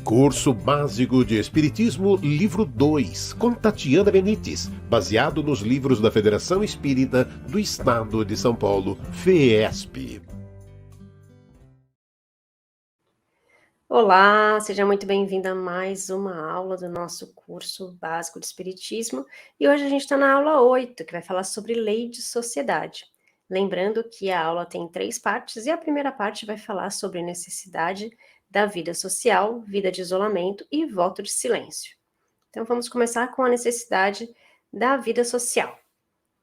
Curso Básico de Espiritismo, livro 2, com Tatiana Benites, baseado nos livros da Federação Espírita do Estado de São Paulo, FEESP. Olá, seja muito bem-vinda a mais uma aula do nosso curso básico de Espiritismo. E hoje a gente está na aula 8, que vai falar sobre lei de sociedade. Lembrando que a aula tem 3 partes e a primeira parte vai falar sobre a necessidade da vida social, vida de isolamento e voto de silêncio. Então vamos começar com a necessidade da vida social.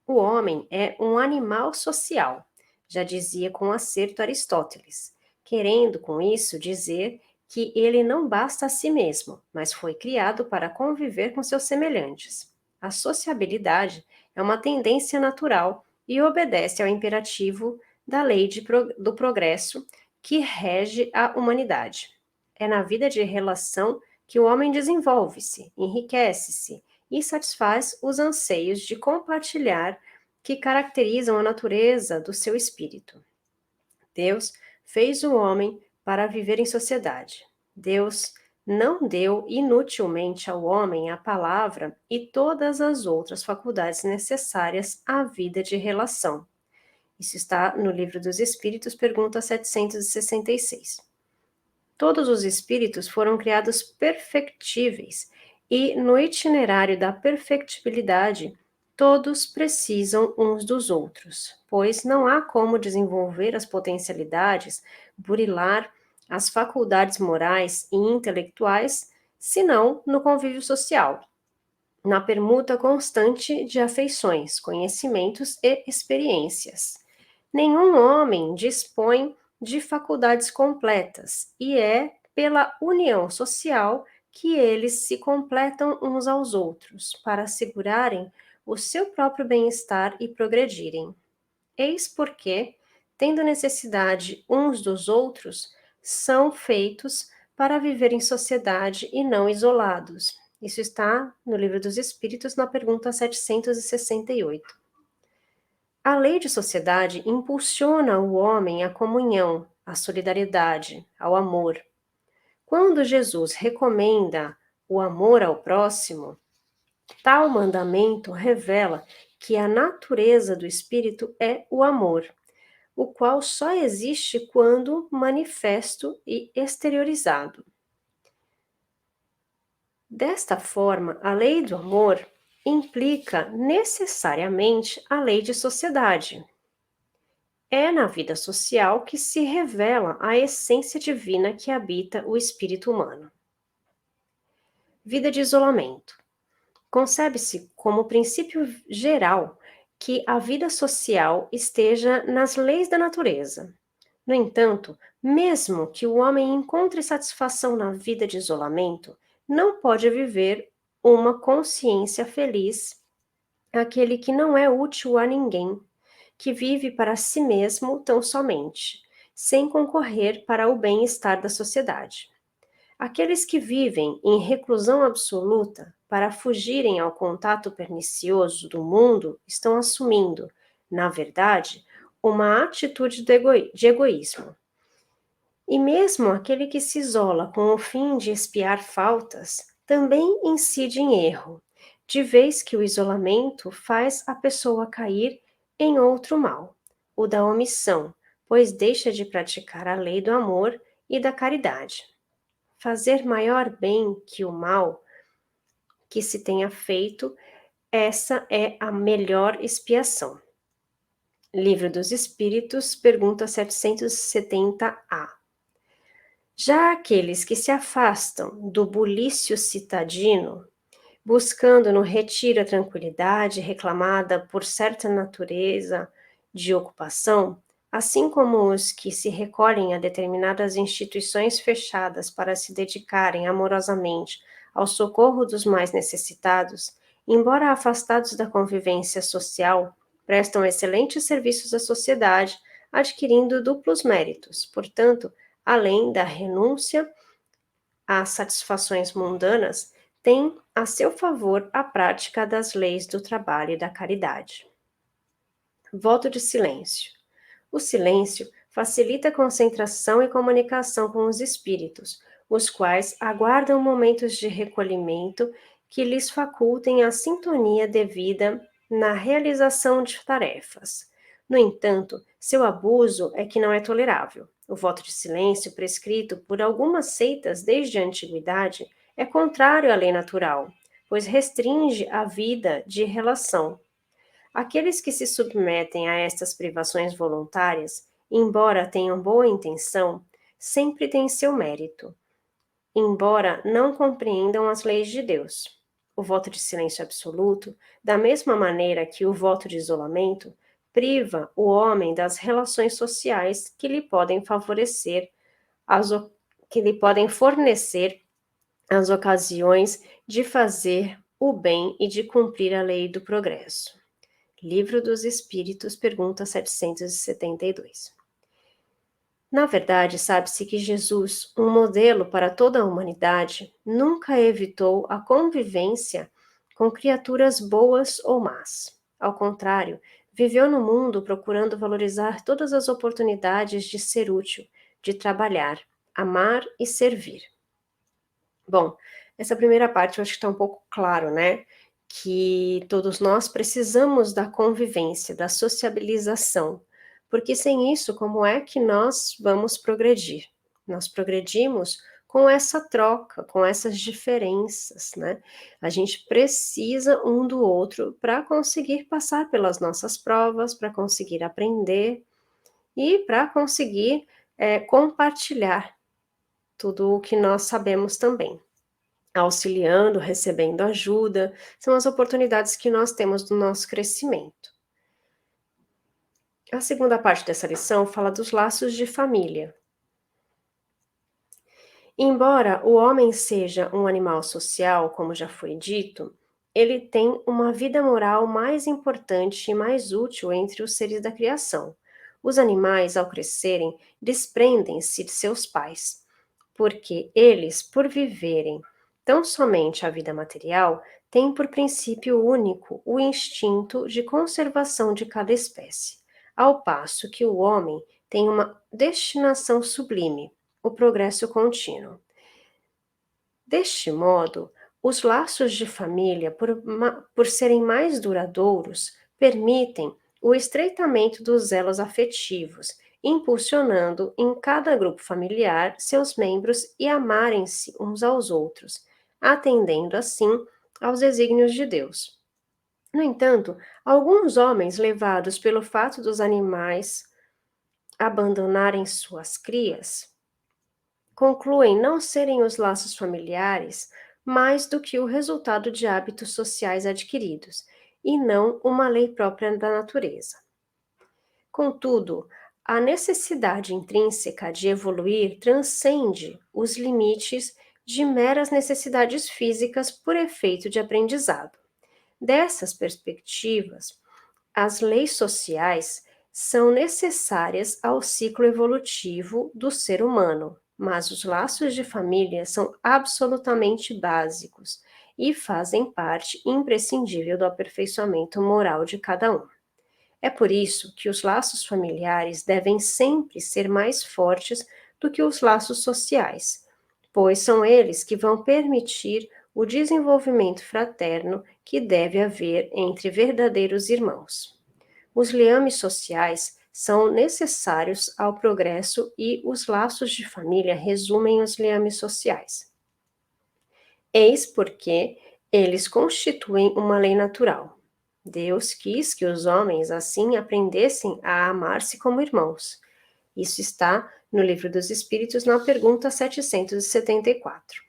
O homem é um animal social, já dizia com acerto Aristóteles, querendo com isso dizer que ele não basta a si mesmo, mas foi criado para conviver com seus semelhantes. A sociabilidade é uma tendência natural e obedece ao imperativo da lei do progresso que rege a humanidade. É na vida de relação que o homem desenvolve-se, enriquece-se e satisfaz os anseios de compartilhar que caracterizam a natureza do seu espírito. Deus fez o homem para viver em sociedade. Deus não deu inutilmente ao homem a palavra e todas as outras faculdades necessárias à vida de relação. Isso está no Livro dos Espíritos, pergunta 766. Todos os espíritos foram criados perfectíveis e, no itinerário da perfectibilidade, todos precisam uns dos outros, pois não há como desenvolver as potencialidades, burilar as faculdades morais e intelectuais, senão no convívio social, na permuta constante de afeições, conhecimentos e experiências. Nenhum homem dispõe de faculdades completas, e é pela união social que eles se completam uns aos outros, para assegurarem o seu próprio bem-estar e progredirem. Eis porque, tendo necessidade uns dos outros, são feitos para viver em sociedade e não isolados. Isso está no Livro dos Espíritos, na pergunta 768. A lei de sociedade impulsiona o homem à comunhão, à solidariedade, ao amor. Quando Jesus recomenda o amor ao próximo, tal mandamento revela que a natureza do espírito é o amor, o qual só existe quando manifesto e exteriorizado. Desta forma, a lei do amor implica necessariamente a lei de sociedade. É na vida social que se revela a essência divina que habita o espírito humano. Vida de isolamento. Concebe-se como princípio geral que a vida social esteja nas leis da natureza. No entanto, mesmo que o homem encontre satisfação na vida de isolamento, não pode viver uma consciência feliz aquele que não é útil a ninguém, que vive para si mesmo tão somente, sem concorrer para o bem-estar da sociedade. Aqueles que vivem em reclusão absoluta para fugirem ao contato pernicioso do mundo estão assumindo, na verdade, uma atitude de egoísmo. E mesmo aquele que se isola com o fim de expiar faltas também incide em erro, de vez que o isolamento faz a pessoa cair em outro mal, o da omissão, pois deixa de praticar a lei do amor e da caridade. Fazer maior bem que o mal que se tenha feito, essa é a melhor expiação. Livro dos Espíritos, pergunta 770A. Já aqueles que se afastam do bulício citadino, buscando no retiro a tranquilidade reclamada por certa natureza de ocupação, assim como os que se recolhem a determinadas instituições fechadas para se dedicarem amorosamente ao socorro dos mais necessitados, embora afastados da convivência social, prestam excelentes serviços à sociedade, adquirindo duplos méritos. Portanto, além da renúncia às satisfações mundanas, tem a seu favor a prática das leis do trabalho e da caridade. Voto de silêncio. O silêncio facilita a concentração e comunicação com os espíritos, os quais aguardam momentos de recolhimento que lhes facultem a sintonia devida na realização de tarefas. No entanto, seu abuso é que não é tolerável. O voto de silêncio prescrito por algumas seitas desde a antiguidade é contrário à lei natural, pois restringe a vida de relação. Aqueles que se submetem a estas privações voluntárias, embora tenham boa intenção, sempre têm seu mérito, embora não compreendam as leis de Deus. O voto de silêncio absoluto, da mesma maneira que o voto de isolamento, priva o homem das relações sociais que lhe podem que lhe podem fornecer as ocasiões de fazer o bem e de cumprir a lei do progresso. Livro dos Espíritos, pergunta 772. Na verdade, sabe-se que Jesus, um modelo para toda a humanidade, nunca evitou a convivência com criaturas boas ou más. Ao contrário, viveu no mundo procurando valorizar todas as oportunidades de ser útil, de trabalhar, amar e servir. Bom, essa primeira parte eu acho que está um pouco claro, né? Que todos nós precisamos da convivência, da sociabilização, porque sem isso, como é que nós vamos progredir? Nós progredimos com essa troca, com essas diferenças, né? A gente precisa um do outro para conseguir passar pelas nossas provas, para conseguir aprender e para conseguir compartilhar tudo o que nós sabemos também. Auxiliando, recebendo ajuda, são as oportunidades que nós temos do nosso crescimento. A segunda parte dessa lição fala dos laços de família. Embora o homem seja um animal social, como já foi dito, ele tem uma vida moral mais importante e mais útil entre os seres da criação. Os animais, ao crescerem, desprendem-se de seus pais, porque eles, por viverem tão somente a vida material, têm por princípio único o instinto de conservação de cada espécie, ao passo que o homem tem uma destinação sublime, o progresso contínuo. Deste modo, os laços de família, por serem mais duradouros, permitem o estreitamento dos elos afetivos, impulsionando em cada grupo familiar seus membros e amarem-se uns aos outros, atendendo assim aos desígnios de Deus. No entanto, alguns homens, levados pelo fato dos animais abandonarem suas crias, concluem não serem os laços familiares mais do que o resultado de hábitos sociais adquiridos, e não uma lei própria da natureza. Contudo, a necessidade intrínseca de evoluir transcende os limites de meras necessidades físicas por efeito de aprendizado. Dessas perspectivas, as leis sociais são necessárias ao ciclo evolutivo do ser humano, mas os laços de família são absolutamente básicos e fazem parte imprescindível do aperfeiçoamento moral de cada um. É por isso que os laços familiares devem sempre ser mais fortes do que os laços sociais, pois são eles que vão permitir o desenvolvimento fraterno que deve haver entre verdadeiros irmãos. Os liames sociais são necessários ao progresso e os laços de família resumem os liames sociais. Eis porque eles constituem uma lei natural. Deus quis que os homens assim aprendessem a amar-se como irmãos. Isso está no Livro dos Espíritos, na pergunta 774.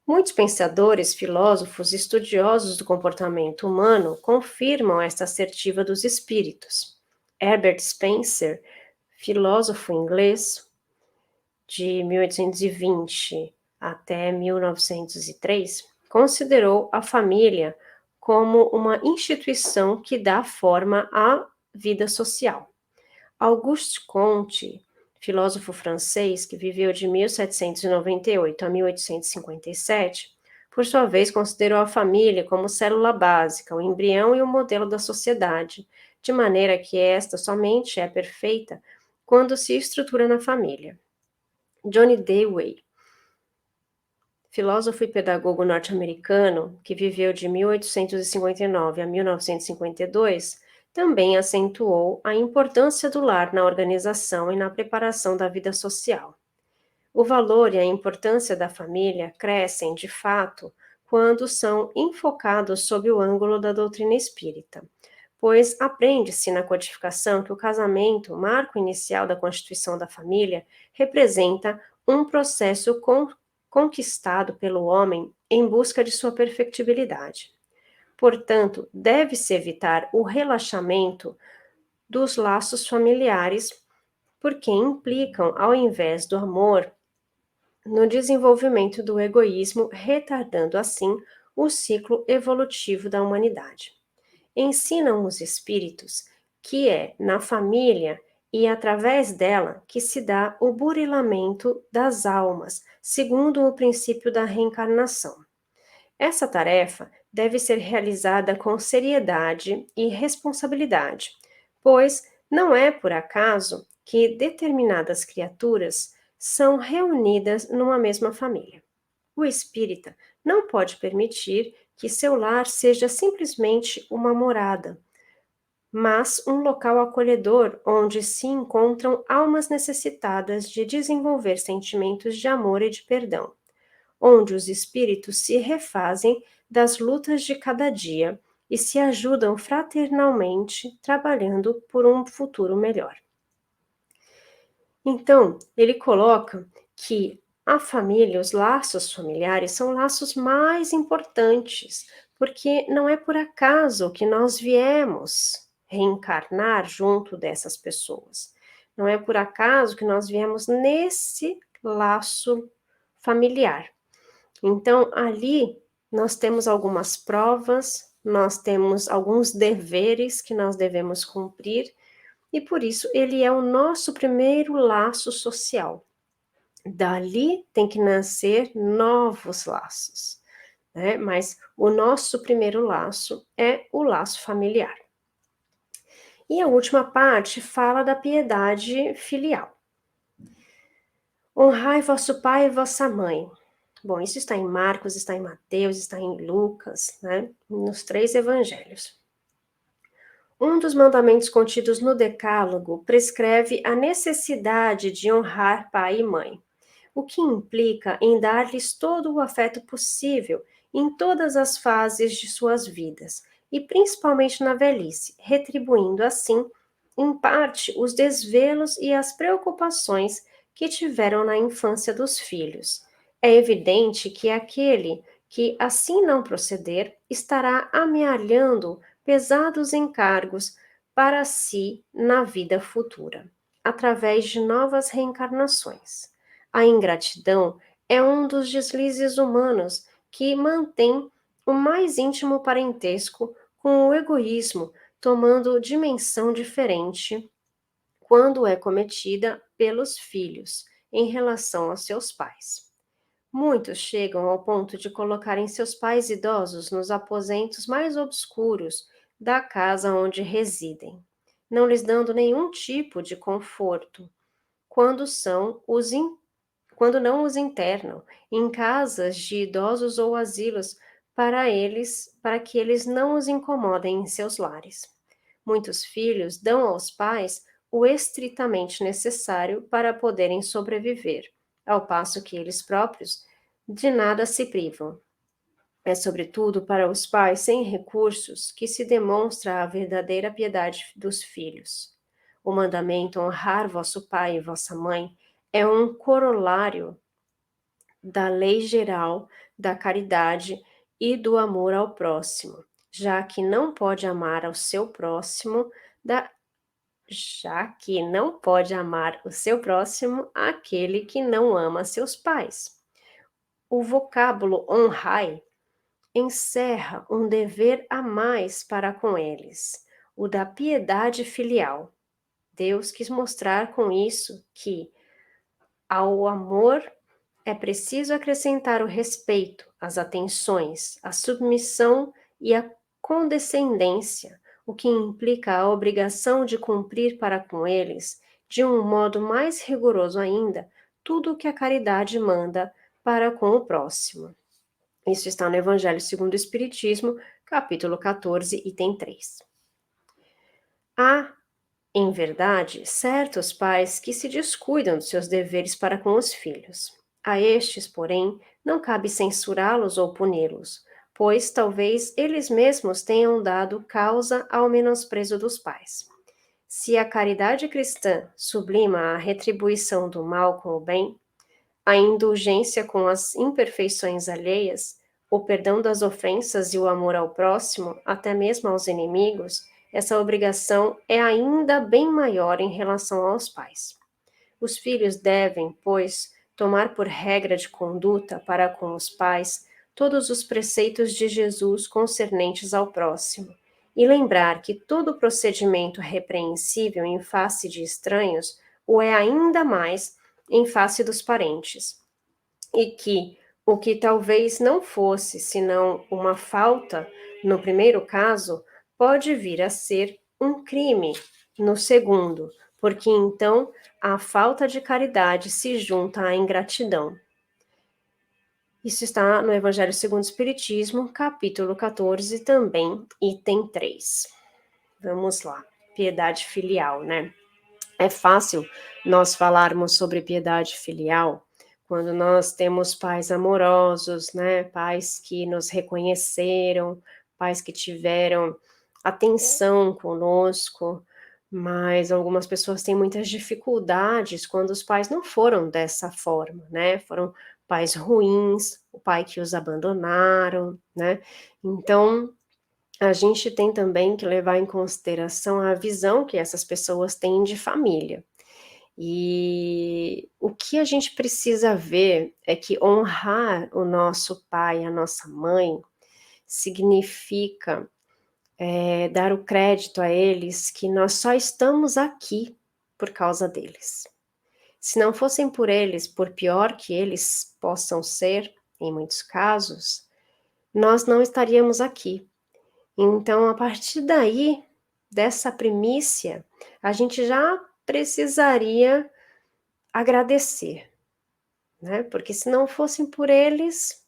Muitos pensadores, filósofos, estudiosos do comportamento humano confirmam esta assertiva dos espíritos. Herbert Spencer, filósofo inglês de 1820 até 1903, considerou a família como uma instituição que dá forma à vida social. Auguste Comte, filósofo francês que viveu de 1798 a 1857, por sua vez considerou a família como célula básica, o embrião e o modelo da sociedade, de maneira que esta somente é perfeita quando se estrutura na família. John Dewey, filósofo e pedagogo norte-americano, que viveu de 1859 a 1952, também acentuou a importância do lar na organização e na preparação da vida social. O valor e a importância da família crescem, de fato, quando são enfocados sob o ângulo da doutrina espírita, pois aprende-se na codificação que o casamento, marco inicial da constituição da família, representa um processo conquistado pelo homem em busca de sua perfectibilidade. Portanto, deve-se evitar o relaxamento dos laços familiares, porque implicam, ao invés do amor, no desenvolvimento do egoísmo, retardando assim o ciclo evolutivo da humanidade. Ensinam os espíritos que é na família e através dela que se dá o burilamento das almas, segundo o princípio da reencarnação. Essa tarefa deve ser realizada com seriedade e responsabilidade, pois não é por acaso que determinadas criaturas são reunidas numa mesma família. O espírita não pode permitir que seu lar seja simplesmente uma morada, mas um local acolhedor onde se encontram almas necessitadas de desenvolver sentimentos de amor e de perdão, onde os espíritos se refazem das lutas de cada dia e se ajudam fraternalmente, trabalhando por um futuro melhor. Então, ele coloca que a família, os laços familiares são laços mais importantes, porque não é por acaso que nós viemos reencarnar junto dessas pessoas. Não é por acaso que nós viemos nesse laço familiar. Então, ali nós temos algumas provas, nós temos alguns deveres que nós devemos cumprir, e por isso ele é o nosso primeiro laço social. Dali tem que nascer novos laços, né? Mas o nosso primeiro laço é o laço familiar. E a última parte fala da piedade filial. Honrai vosso pai e vossa mãe. Bom, isso está em Marcos, está em Mateus, está em Lucas, né? Nos 3 evangelhos. Um dos mandamentos contidos no Decálogo prescreve a necessidade de honrar pai e mãe, o que implica em dar-lhes todo o afeto possível em todas as fases de suas vidas, e principalmente na velhice, retribuindo assim, em parte, os desvelos e as preocupações que tiveram na infância dos filhos. É evidente que aquele que assim não proceder estará amealhando pesados encargos para si na vida futura, através de novas reencarnações. A ingratidão é um dos deslizes humanos que mantém o mais íntimo parentesco com o egoísmo, tomando dimensão diferente quando é cometida pelos filhos em relação aos seus pais. Muitos chegam ao ponto de colocarem seus pais idosos nos aposentos mais obscuros da casa onde residem, não lhes dando nenhum tipo de conforto, quando quando não os internam em casas de idosos ou asilos para que eles não os incomodem em seus lares. Muitos filhos dão aos pais o estritamente necessário para poderem sobreviver, ao passo que eles próprios de nada se privam. É sobretudo para os pais sem recursos que se demonstra a verdadeira piedade dos filhos. O mandamento honrar vosso pai e vossa mãe é um corolário da lei geral da caridade e do amor ao próximo, já que não pode amar ao seu próximo aquele que não ama seus pais. O vocábulo honrai encerra um dever a mais para com eles, o da piedade filial. Deus quis mostrar com isso que, ao amor, é preciso acrescentar o respeito, as atenções, a submissão e a condescendência, o que implica a obrigação de cumprir para com eles, de um modo mais rigoroso ainda, tudo o que a caridade manda para com o próximo. Isso está no Evangelho segundo o Espiritismo, capítulo 14, item 3. Há, em verdade, certos pais que se descuidam dos seus deveres para com os filhos. A estes, porém, não cabe censurá-los ou puni-los, pois talvez eles mesmos tenham dado causa ao menosprezo dos pais. Se a caridade cristã sublima a retribuição do mal com o bem, a indulgência com as imperfeições alheias, o perdão das ofensas e o amor ao próximo, até mesmo aos inimigos, essa obrigação é ainda bem maior em relação aos pais. Os filhos devem, pois, tomar por regra de conduta para com os pais todos os preceitos de Jesus concernentes ao próximo, e lembrar que todo procedimento repreensível em face de estranhos o é ainda mais em face dos parentes, e que o que talvez não fosse senão uma falta no primeiro caso, pode vir a ser um crime no segundo, porque então a falta de caridade se junta à ingratidão. Isso está no Evangelho segundo o Espiritismo, capítulo 14, também, item 3. Vamos lá, piedade filial, né? É fácil nós falarmos sobre piedade filial quando nós temos pais amorosos, né? Pais que nos reconheceram, pais que tiveram atenção conosco, mas algumas pessoas têm muitas dificuldades quando os pais não foram dessa forma, né? Foram pais ruins, o pai que os abandonaram, né? Então, a gente tem também que levar em consideração a visão que essas pessoas têm de família. E o que a gente precisa ver é que honrar o nosso pai, a nossa mãe, significa dar o crédito a eles que nós só estamos aqui por causa deles. Se não fossem por eles, por pior que eles possam ser, em muitos casos, nós não estaríamos aqui. Então, a partir daí, dessa primícia, a gente já precisaria agradecer, né? Porque se não fossem por eles,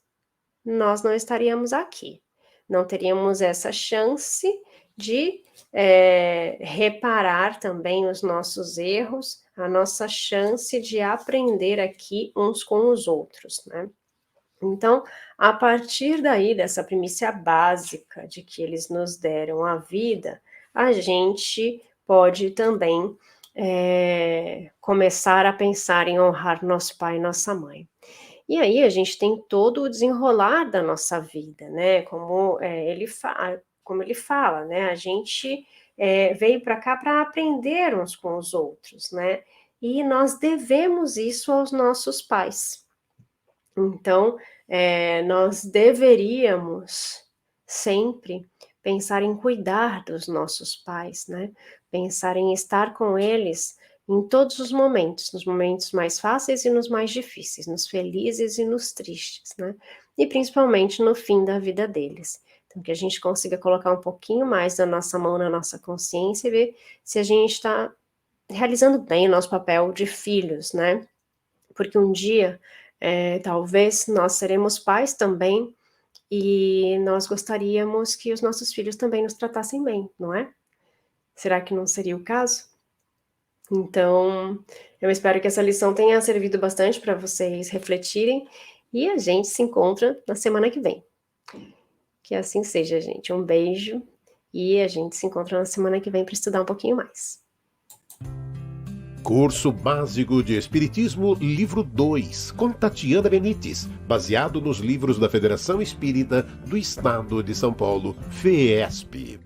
nós não estaríamos aqui. Não teríamos essa chance de reparar também os nossos erros, a nossa chance de aprender aqui uns com os outros, né? Então, a partir daí, dessa primícia básica de que eles nos deram a vida, a gente pode também começar a pensar em honrar nosso pai e nossa mãe. E aí a gente tem todo o desenrolar da nossa vida, né? Como ele fala, né? A gente veio para cá para aprender uns com os outros, né? E nós devemos isso aos nossos pais. Então, nós deveríamos sempre pensar em cuidar dos nossos pais, né? Pensar em estar com eles em todos os momentos, nos momentos mais fáceis e nos mais difíceis, nos felizes e nos tristes, né? E principalmente no fim da vida deles. Então, que a gente consiga colocar um pouquinho mais da nossa mão na nossa consciência e ver se a gente está realizando bem o nosso papel de filhos, né? Porque um dia, talvez, nós seremos pais também e nós gostaríamos que os nossos filhos também nos tratassem bem, não é? Será que não seria o caso? Então, eu espero que essa lição tenha servido bastante para vocês refletirem e a gente se encontra na semana que vem. Que assim seja, gente. Um beijo e a gente se encontra na semana que vem para estudar um pouquinho mais. Curso Básico de Espiritismo, livro 2, com Tatiana Benites, baseado nos livros da Federação Espírita do Estado de São Paulo, FEESP.